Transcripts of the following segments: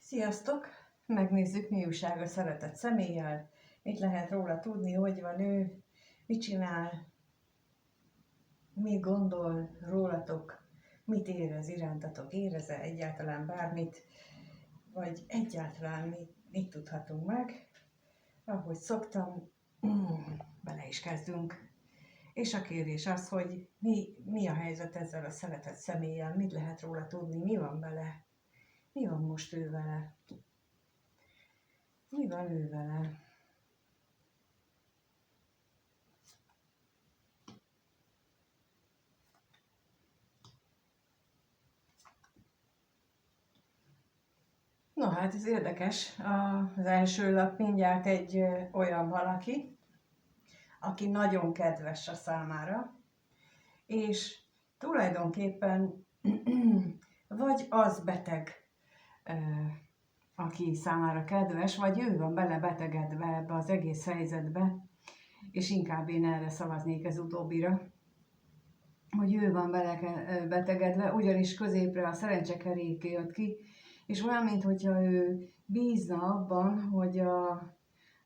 Sziasztok! Megnézzük, mi újság a szeretett személlyel, mit lehet róla tudni, hogy van ő, mit csinál, mit gondol rólatok, mit érez irántatok, érez-e egyáltalán bármit, vagy egyáltalán mit tudhatunk meg. Ahogy szoktam, bele is kezdünk. És a kérdés az, hogy mi a helyzet ezzel a szeretett személlyel, mit lehet róla tudni, mi van vele, mi van most ő vele. Mi van ő vele? No hát ez érdekes. Az első lap mindjárt egy olyan valaki, aki nagyon kedves a számára, és tulajdonképpen vagy az beteg, aki számára kedves, vagy ő van belebetegedve ebbe az egész helyzetbe, és inkább én erre szavaznék ez utóbbira, hogy ő van belebetegedve, ugyanis középre a szerencsekerék jött ki, és olyan, mintha ő bízna abban, hogy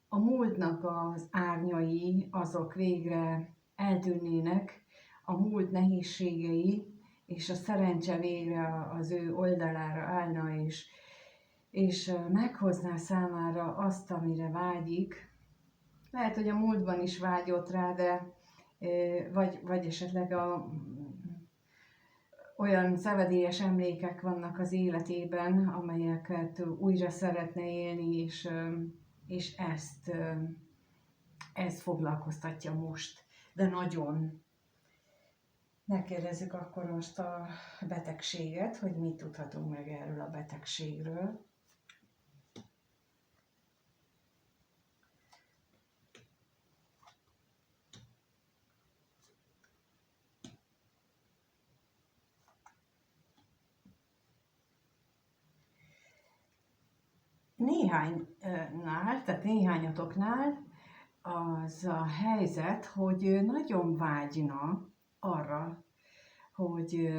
a múltnak az árnyai, azok végre eltűnnének, a múlt nehézségei, és a szerencse végre az ő oldalára állna, és meghozná számára azt, amire vágyik. Lehet, hogy a múltban is vágyott rá, de vagy esetleg olyan szenvedélyes emlékek vannak az életében, amelyeket újra szeretne élni, és ezt foglalkoztatja most. De nagyon. Megkérdezzük akkor most a betegséget, hogy mit tudhatunk meg erről a betegségről. Néhánynál, tehát néhányatoknál az a helyzet, hogy ő nagyon vágyna arra, hogy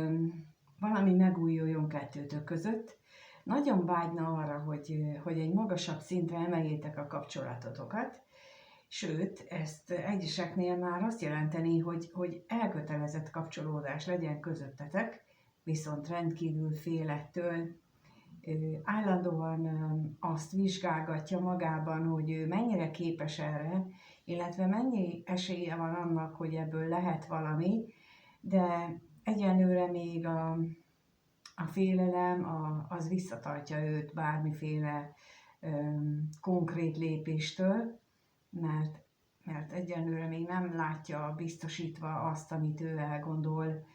valami megújuljon kettőtök között. Nagyon vágyna arra, hogy egy magasabb szintre emeljétek a kapcsolatotokat, sőt, ezt egyeseknél már azt jelenteni, hogy elkötelezett kapcsolódás legyen közöttetek, viszont rendkívül fél ettől, állandóan azt vizsgálgatja magában, hogy ő mennyire képes erre, illetve mennyi esélye van annak, hogy ebből lehet valami, de egyenlőre még a félelem az visszatartja őt bármiféle konkrét lépéstől, mert egyenlőre még nem látja biztosítva azt, amit ő elgondol,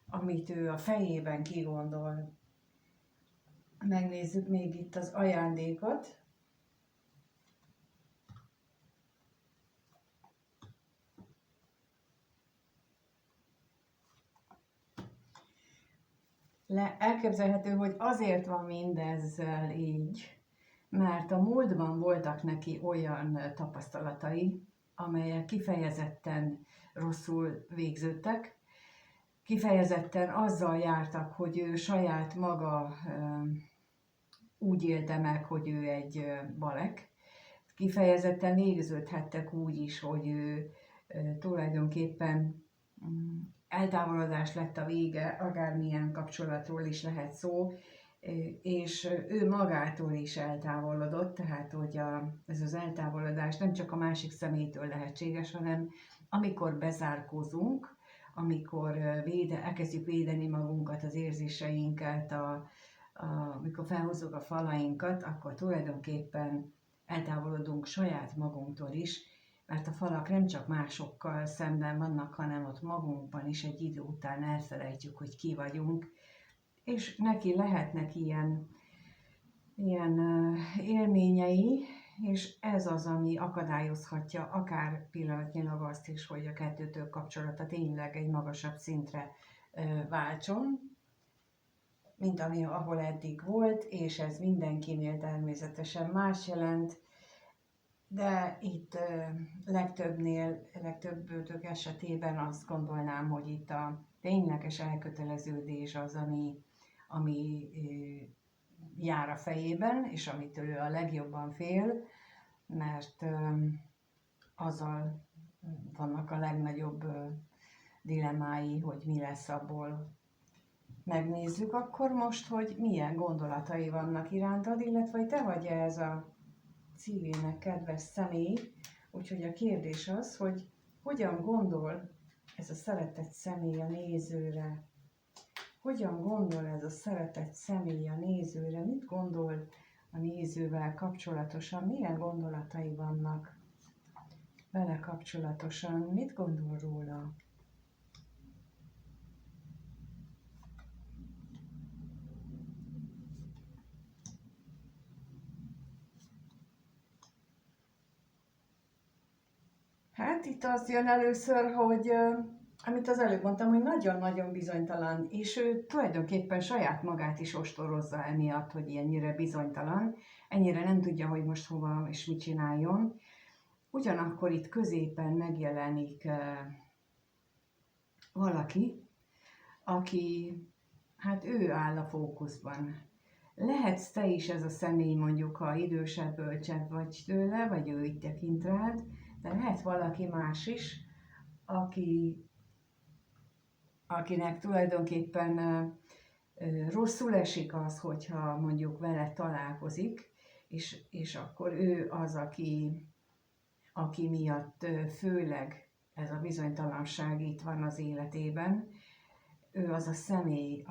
amit ő a fejében kigondol. Megnézzük még itt az ajándékot. Elképzelhető, hogy azért van mindezzel így, mert a múltban voltak neki olyan tapasztalatai, amelyek kifejezetten rosszul végződtek, kifejezetten azzal jártak, hogy ő saját maga úgy élte meg, hogy ő egy balek. Kifejezetten végződhettek úgy is, hogy ő tulajdonképpen eltávolodás lett a vége, akármilyen kapcsolatról is lehet szó, és ő magától is eltávolodott, tehát hogy ez az eltávolodás nem csak a másik személytől lehetséges, hanem amikor bezárkózunk, amikor elkezdjük védeni magunkat, az érzéseinket, amikor felhozzuk a falainkat, akkor tulajdonképpen eltávolodunk saját magunktól is, mert a falak nem csak másokkal szemben vannak, hanem ott magunkban is egy idő után elfelejtjük, hogy ki vagyunk, és neki lehetnek ilyen élményei, és ez az, ami akadályozhatja akár pillanatnyilag azt is, hogy a kettőtök kapcsolata tényleg egy magasabb szintre váltson, mint ahol eddig volt, és ez mindenkinél természetesen más jelent, de itt legtöbbőtök esetében azt gondolnám, hogy itt a tényleges elköteleződés az, ami jár a fejében, és amitől ő a legjobban fél, mert azzal vannak a legnagyobb dilemmái, hogy mi lesz abból. Megnézzük akkor most, hogy milyen gondolatai vannak irántad, illetve hogy te vagy ez a szívének kedves személy. Úgyhogy a kérdés az, hogy hogyan gondol ez a szeretett személy a nézőre. Hogyan gondol ez a szeretett személy a nézőre? Mit gondol a nézővel kapcsolatosan? Milyen gondolatai vannak vele kapcsolatosan? Mit gondol róla? Hát itt az jön először, hogy amit az előbb mondtam, hogy nagyon-nagyon bizonytalan, és ő tulajdonképpen saját magát is ostorozza emiatt, hogy ennyire bizonytalan, ennyire nem tudja, hogy most hova és mit csináljon. Ugyanakkor itt középen megjelenik valaki, aki, hát ő áll a fókuszban. Lehetsz te is ez a személy, mondjuk, ha idősebb, bölcsebb vagy tőle, vagy ő így tekint rád, de lehet valaki más is, akinek tulajdonképpen rosszul esik az, hogyha mondjuk vele találkozik, és akkor ő az, aki miatt főleg ez a bizonytalanság itt van az életében. Ő az a személy,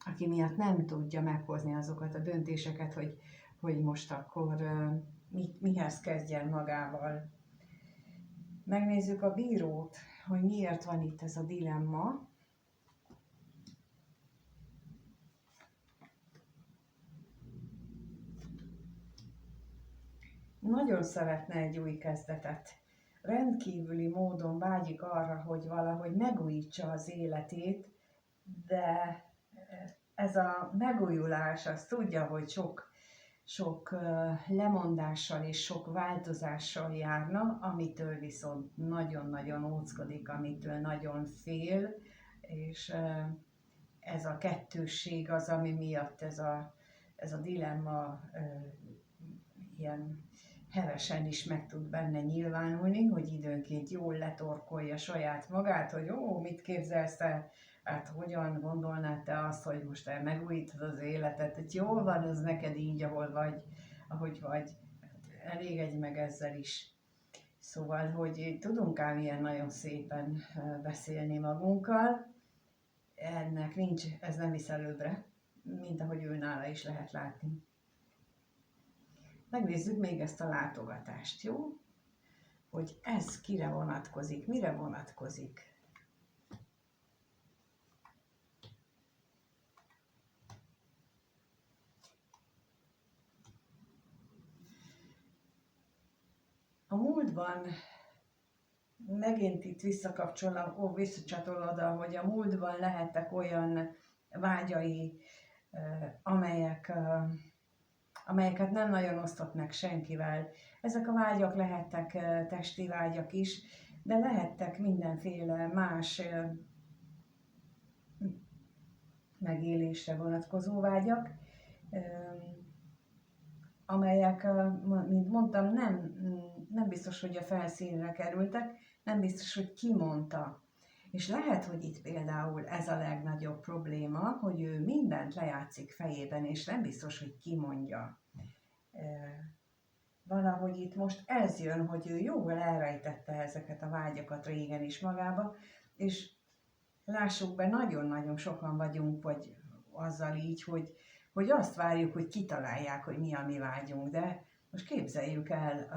aki miatt nem tudja meghozni azokat a döntéseket, hogy most akkor mihez kezdjen magával. Megnézzük a bírót, hogy miért van itt ez a dilemma. Nagyon szeretne egy új kezdetet. Rendkívüli módon vágyik arra, hogy valahogy megújítsa az életét, de ez a megújulás, az tudja, hogy sok lemondással és sok változással járna, amitől viszont nagyon-nagyon óckodik, amitől nagyon fél, és ez a kettősség az, ami miatt ez a dilemma ilyen hevesen is meg tud benne nyilvánulni, hogy időnként jól letorkolja saját magát, hogy mit képzelsz el, hát hogyan gondolnád te azt, hogy most te megújítod az életet, hogy jól van ez neked így, ahol vagy, ahogy vagy, elégedj meg ezzel is. Szóval, hogy tudunk ám ilyen nagyon szépen beszélni magunkkal, ennek nincs, ez nem visz előbbre, mint ahogy ő nála is lehet látni. Megnézzük még ezt a látogatást, jó? Hogy ez kire vonatkozik, mire vonatkozik. A múltban, megint itt visszacsatol oda, hogy a múltban lehettek olyan vágyai, amelyeket nem nagyon osztott meg senkivel. Ezek a vágyak lehettek testi vágyak is, de lehettek mindenféle más megélésre vonatkozó vágyak, amelyek, mint mondtam, nem biztos, hogy a felszínre kerültek, nem biztos, hogy kimondta. És lehet, hogy itt például ez a legnagyobb probléma, hogy ő mindent lejátszik fejében, és nem biztos, hogy kimondja. Valahogy itt most ez jön, hogy ő jól elrejtette ezeket a vágyakat régen is magába, és lássuk be, nagyon-nagyon sokan vagyunk, vagy azzal így, hogy azt várjuk, hogy kitalálják, hogy mi a mi vágyunk, de most képzeljük el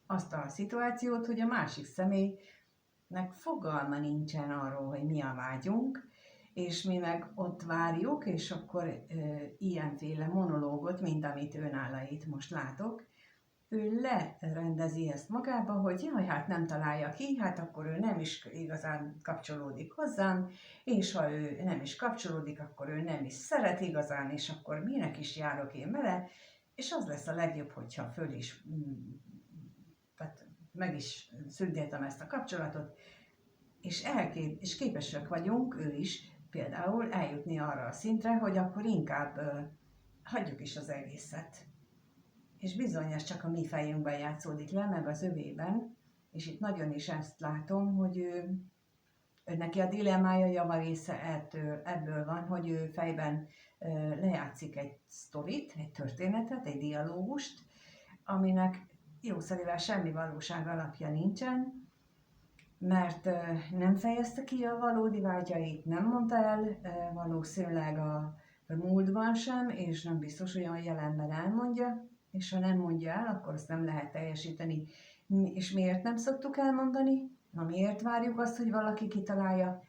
azt a szituációt, hogy a másik személynek fogalma nincsen arról, hogy mi a vágyunk, és mi meg ott várjuk, és akkor ilyenféle monológot, mint amit őnála itt most látok, ő lerendezi ezt magába, hogy jaj, hát nem találja ki, hát akkor ő nem is igazán kapcsolódik hozzám, és ha ő nem is kapcsolódik, akkor ő nem is szeret igazán, és akkor minek is járok én vele, és az lesz a legjobb, hogyha tehát meg is szüntetem ezt a kapcsolatot, és képesek vagyunk, ő is például eljutni arra a szintre, hogy akkor inkább hagyjuk is az egészet. És bizony ez csak a mi fejünkben játszódik le, meg az övében, és itt nagyon is ezt látom, hogy ő neki a dilemmája javarésze ebből van, hogy ő fejben lejátszik egy sztorit, egy történetet, egy dialógust, aminek jószerivel semmi valóság alapja nincsen, mert nem fejezte ki a valódi vágyait, nem mondta el valószínűleg a múltban sem, és nem biztos, hogy a jelenben elmondja, és ha nem mondja el, akkor azt nem lehet teljesíteni. És miért nem szoktuk elmondani? Na miért várjuk azt, hogy valaki kitalálja?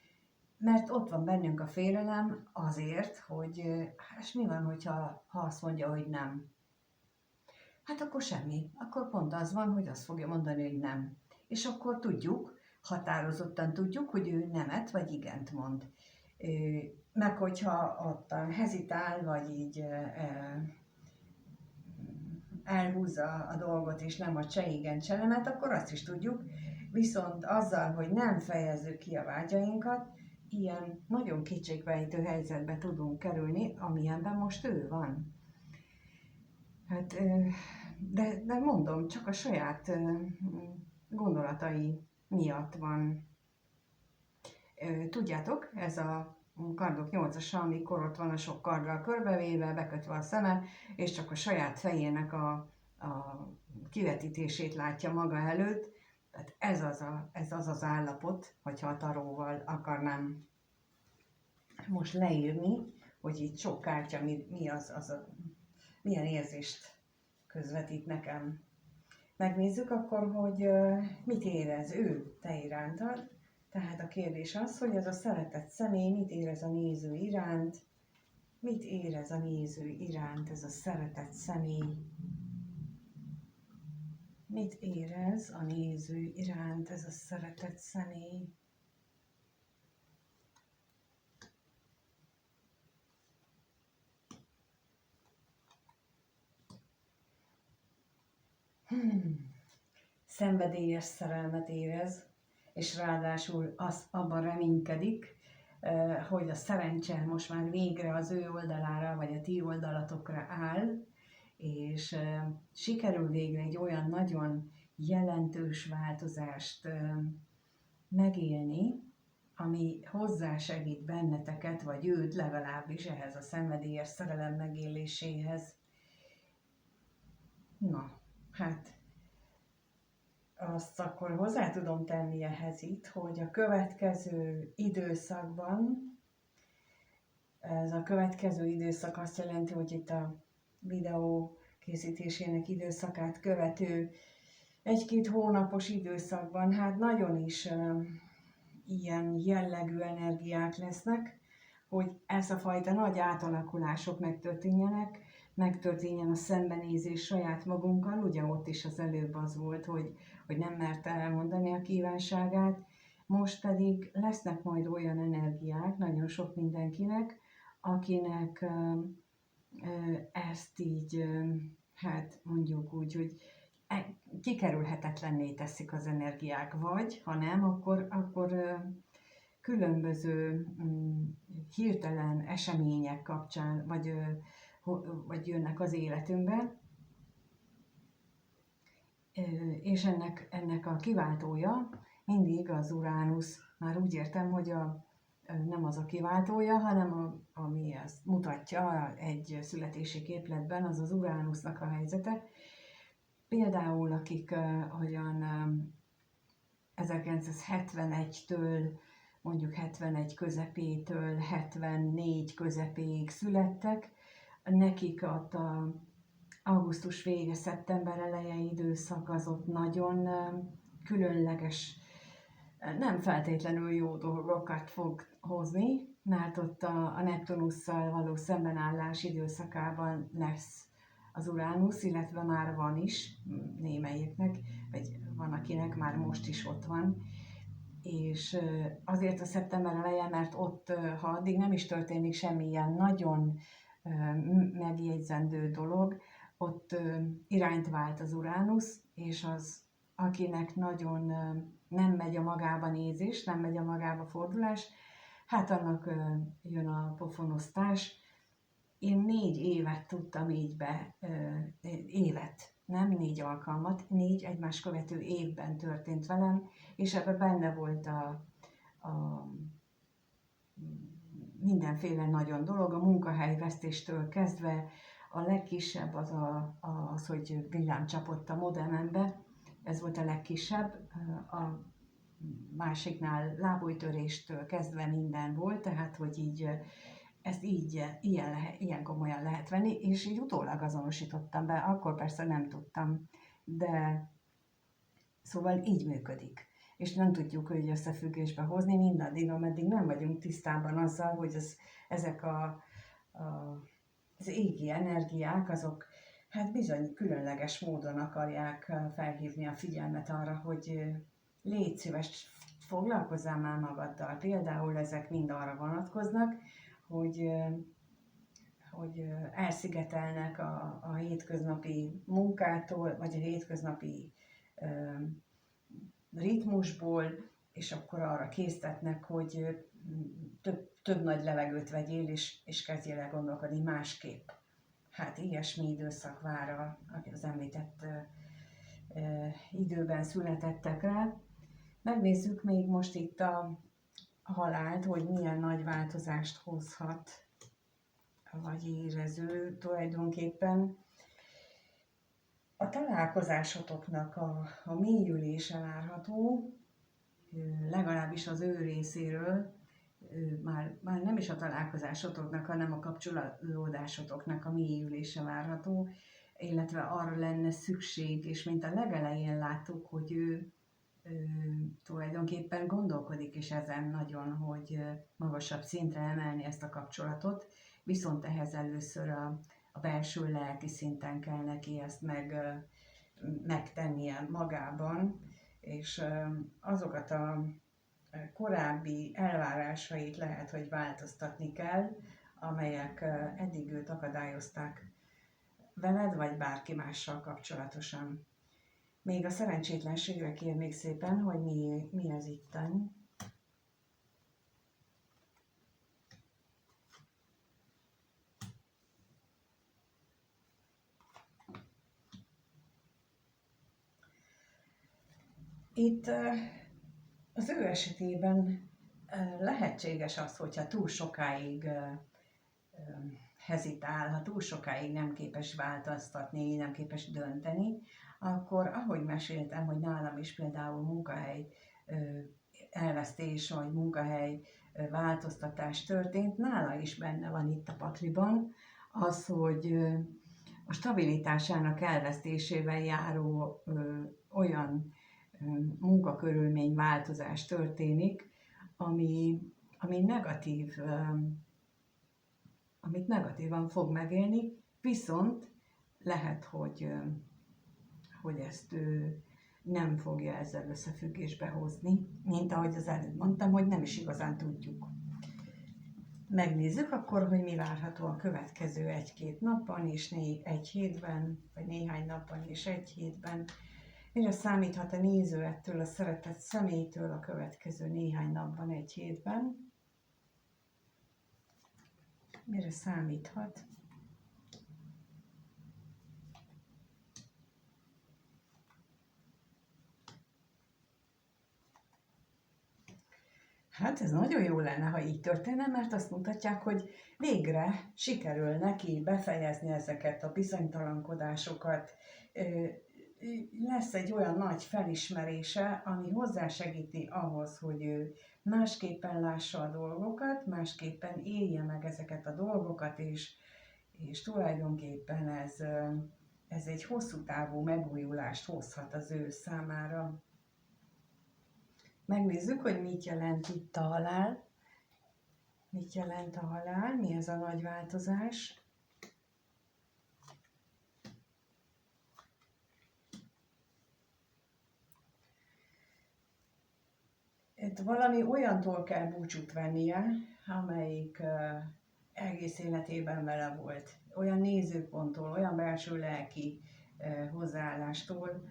Mert ott van bennünk a félelem azért, hogy és mi van, ha azt mondja, hogy nem? Hát akkor semmi. Akkor pont az van, hogy azt fogja mondani, hogy nem. És akkor tudjuk, határozottan tudjuk, hogy ő nemet vagy igent mond. Meg hogyha ott hezitál, vagy így elhúzza a dolgot, és nem a se igen, se nemet, akkor azt is tudjuk. Viszont azzal, hogy nem fejezzük ki a vágyainkat, ilyen nagyon kétségbejtő helyzetbe tudunk kerülni, amilyenben most ő van. Hát, de mondom, csak a saját gondolatai miatt van. Tudjátok, ez a kardok 8-asa, amikor ott van a sok karddal körbevéve, bekötve a szeme, és csak a saját fejének a kivetítését látja maga előtt. Tehát ez az állapot, hogyha a taróval akarnám most leírni, hogy itt sok kártya milyen érzést közvetít nekem. Megnézzük akkor, hogy mit érez ő te irántad. Tehát a kérdés az, hogy ez a szeretett személy mit érez a néző iránt, mit érez a néző iránt ez a szeretett személy, mit érez a néző iránt ez a szeretett személy. Szenvedélyes szerelmet érez, és ráadásul abban reménykedik, hogy a szerencse most már végre az ő oldalára, vagy a ti oldalatokra áll, és sikerül végre egy olyan nagyon jelentős változást megélni, ami hozzásegít benneteket, vagy őt legalábbis ehhez a szenvedélyes szerelem megéléséhez. Na, hát azt akkor hozzá tudom tenni ehhez itt, hogy a következő időszakban, ez a következő időszak azt jelenti, hogy itt a videó készítésének időszakát követő 1-2 hónapos időszakban, hát nagyon is ilyen jellegű energiák lesznek, hogy ez a fajta nagy átalakulások megtörténjen a szembenézés saját magunkkal. Ugye ott is az előbb az volt, hogy nem merte elmondani a kívánságát, most pedig lesznek majd olyan energiák, nagyon sok mindenkinek, akinek ezt így, hát mondjuk úgy, hogy kikerülhetetlenné teszik az energiák, vagy ha nem, akkor különböző hirtelen események kapcsán, vagy jönnek az életünkbe, és ennek a kiváltója mindig az Uránusz. Már úgy értem, hogy nem az a kiváltója, hanem ami ezt mutatja egy születési képletben, az az Uránusznak a helyzete. Például akik olyan 1971-től, mondjuk 71 közepétől 74 közepéig születtek, nekik ott a augusztus vége, szeptember eleje időszak az ott nagyon különleges, nem feltétlenül jó dolgokat fog hozni, mert ott a Neptunusszal való szembenállás időszakában lesz az Uránusz, illetve már van is némelyiknek, vagy van akinek már most is ott van. És azért a szeptember eleje, mert ott, ha addig nem is történik semmilyen nagyon megjegyzendő dolog, ott irányt vált az Uránusz, és az, akinek nagyon nem megy a magába nézés, nem megy a magába fordulás, hát annak jön a pofonosztás, Én 4 évet tudtam így évet, nem 4 alkalmat, 4 egymás követő évben történt velem, és ebben benne volt a mindenféle nagyon dolog, a munkahelyvesztéstől kezdve a legkisebb az, hogy villám csapott a modemembe, ez volt a legkisebb, a másiknál lábújtöréstől kezdve minden volt, tehát hogy így ezt így, ilyen komolyan lehet venni, és így utólag azonosítottam be, akkor persze nem tudtam, de szóval így működik. És nem tudjuk, hogy összefüggésbe hozni mindaddig, ameddig nem vagyunk tisztában azzal, hogy ezek az égi energiák, azok hát bizony különleges módon akarják felhívni a figyelmet arra, hogy légy szíves, foglalkozzál már magaddal. Például ezek mind arra vonatkoznak, hogy elszigetelnek a hétköznapi munkától, vagy a hétköznapi ritmusból, és akkor arra késztetnek, hogy több nagy levegőt vegyél, és kezdjél el gondolkodni másképp. Hát ilyesmi időszak vár az említett időben születettekre. Megnézzük még most itt a halált, hogy milyen nagy változást hozhat, vagy érező tulajdonképpen. A találkozásotoknak a mélyülése várható, legalábbis az ő részéről, már nem is a találkozásotoknak, hanem a kapcsolódásotoknak a mélyülése várható, illetve arra lenne szükség, és mint a legelején láttuk, hogy ő tulajdonképpen gondolkodik is ezen nagyon, hogy magasabb szintre emelni ezt a kapcsolatot, viszont ehhez először a belső lelki szinten kell neki ezt megtennie magában, és azokat a korábbi elvárásait lehet, hogy változtatni kell, amelyek eddig őt akadályozták veled, vagy bárki mással kapcsolatosan. Még a szerencsétlenségre kérnék szépen, hogy mi az itten. Itt az ő esetében lehetséges az, hogyha túl sokáig hezitál, ha túl sokáig nem képes változtatni, nem képes dönteni, akkor ahogy meséltem, hogy nálam is például munkahely elvesztés, vagy munkahely változtatás történt, nála is benne van itt a pakliban az, hogy a stabilitásának elvesztésével járó olyan munkakörülmény változás történik, ami negatív, amit negatívan fog megélni, viszont lehet, hogy ezt ő nem fogja ezzel összefüggésbe hozni, mint ahogy az előbb mondtam, hogy nem is igazán tudjuk. Megnézzük akkor, hogy mi várható a következő 1-2 napban, és egy hétben, vagy néhány napban és egy hétben. Mire számíthat a néző ettől a szeretett személytől a következő néhány napban, egy hétben? Mire számíthat? Hát ez nagyon jó lenne, ha így történne, mert azt mutatják, hogy végre sikerül neki befejezni ezeket a bizonytalankodásokat. Lesz egy olyan nagy felismerése, ami hozzásegíti ahhoz, hogy ő másképpen lássa a dolgokat, másképpen élje meg ezeket a dolgokat, és tulajdonképpen ez egy hosszú távú megújulást hozhat az ő számára. Megnézzük, hogy mit jelent itt a halál. Mit jelent a halál? Mi ez a nagy változás? Itt valami olyantól kell búcsút vennie, amelyik egész életében vele volt. Olyan nézőponttól, olyan belső lelki hozzáállástól,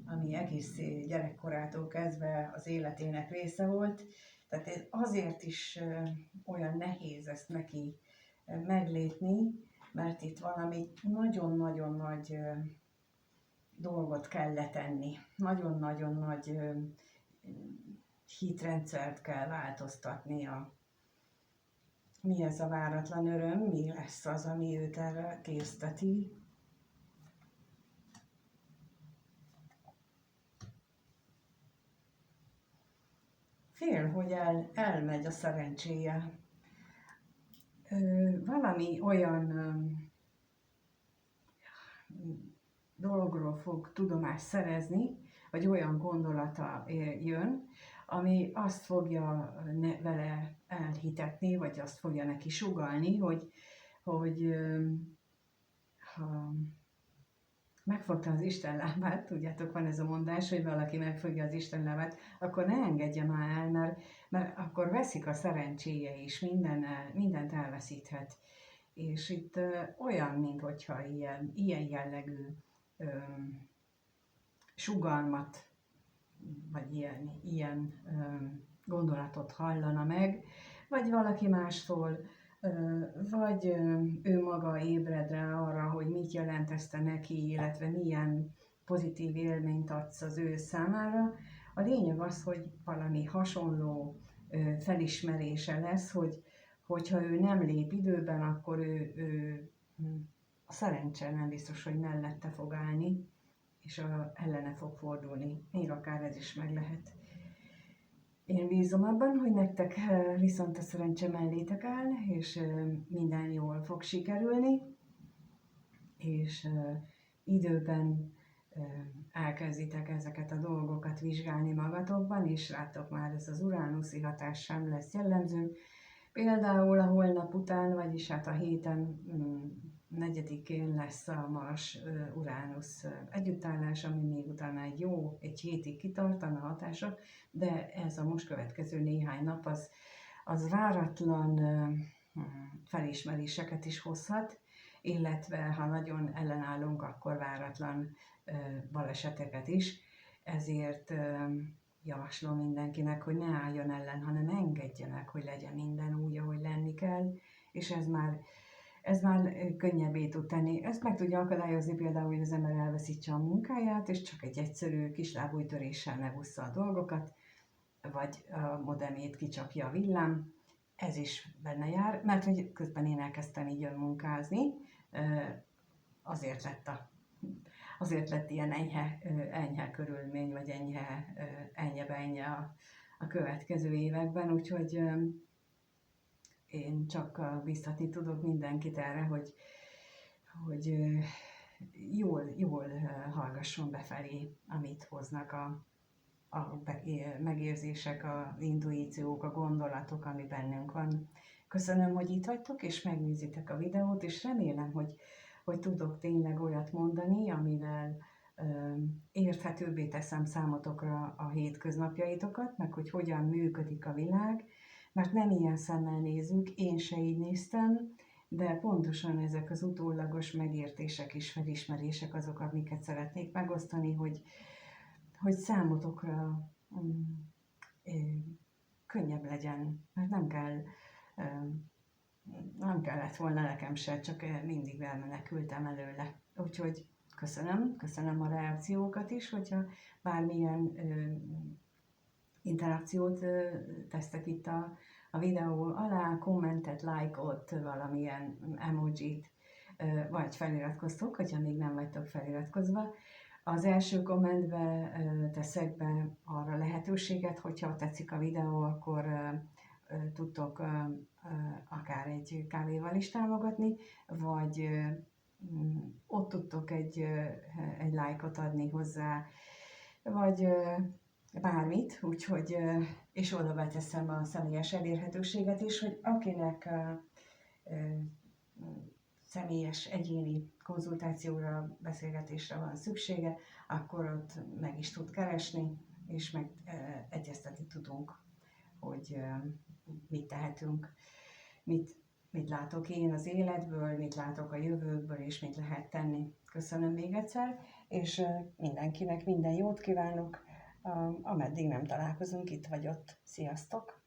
ami egész gyerekkorától kezdve az életének része volt. Tehát azért is olyan nehéz ezt neki meglépni, mert itt valami nagyon-nagyon nagy dolgot kell letenni. Nagyon-nagyon nagy hitrendszert kell változtatnia. Mi ez a váratlan öröm? Mi lesz az, ami őt erre készteti? Fél, hogy elmegy a szerencséje. Valami olyan dologról fog tudomást szerezni, vagy olyan gondolata jön, ami azt fogja vele elhitetni, vagy azt fogja neki sugallni, hogy ha megfogta az Isten lábát, tudjátok, van ez a mondás, hogy valaki megfogja az Isten lábát, akkor ne engedje már el, mert akkor veszik a szerencséje is, mindent elveszíthet. És itt olyan, mintha ilyen jellegű sugalmat, vagy ilyen gondolatot hallana meg, vagy valaki mástól, vagy ő maga ébred rá arra, hogy mit jelent ezt neki, illetve milyen pozitív élményt adsz az ő számára. A lényeg az, hogy valami hasonló felismerése lesz, hogyha ő nem lép időben, akkor ő a szerencse nem biztos, hogy mellette fog állni, és ellene fog fordulni. Még akár ez is meg lehet. Én bízom abban, hogy nektek viszont a szerencse mellétek áll, és minden jól fog sikerülni, és időben elkezditek ezeket a dolgokat vizsgálni magatokban, és rátok már ez az uránuszi hatás sem lesz jellemző. Például a holnap után, vagyis hát a héten 4-én lesz a Mars-Uránusz együttállás, ami még utána egy hétig kitartana a hatása, de ez a most következő néhány nap az váratlan felismeréseket is hozhat, illetve ha nagyon ellenállunk, akkor váratlan baleseteket is. Ezért javaslom mindenkinek, hogy ne álljon ellen, hanem engedje meg, hogy legyen minden úgy, ahogy lenni kell, és ez már könnyebbé tud tenni. Ezt meg tudja akadályozni például, hogy az ember elveszítse a munkáját, és csak egy egyszerű kis lábújtöréssel megúszza a dolgokat, vagy a modemét kicsapja a villám. Ez is benne jár, mert hogy közben én elkezdtem így munkázni, azért lett ilyen enyhe körülmény, vagy enyhe a következő években, úgyhogy én csak biztatni tudok mindenkit erre, hogy jól hallgasson befelé, amit hoznak a megérzések, az intuíciók, a gondolatok, ami bennünk van. Köszönöm, hogy itt vagytok, és megnézitek a videót, és remélem, hogy tudok tényleg olyat mondani, amivel érthetőbbé teszem számotokra a hétköznapjaitokat, meg hogy hogyan működik a világ, mert nem ilyen szemmel nézzük, én se így néztem, de pontosan ezek az utólagos megértések és felismerések azok, amiket szeretnék megosztani, hogy számotokra könnyebb legyen, mert nem kellett volna nekem se, csak mindig elmenekültem előle. Úgyhogy köszönöm a reakciókat is, hogyha bármilyen interakciót tesztek itt a videó alá, kommentet, lájkot, valamilyen emojit, vagy feliratkoztok, hogyha még nem vagytok feliratkozva. Az első kommentbe teszek be arra lehetőséget, hogyha tetszik a videó, akkor tudtok akár egy kávéval is támogatni, vagy ott tudtok egy lájkot adni hozzá, vagy bármit, úgyhogy, és oda beteszem a személyes elérhetőséget is, hogy akinek személyes, egyéni konzultációra, beszélgetésre van szüksége, akkor ott meg is tud keresni, és meg egyeztetni tudunk, hogy mit tehetünk, mit látok én az életből, mit látok a jövőből, és mit lehet tenni. Köszönöm még egyszer, és mindenkinek minden jót kívánok, ameddig nem találkozunk itt vagy ott. Sziasztok!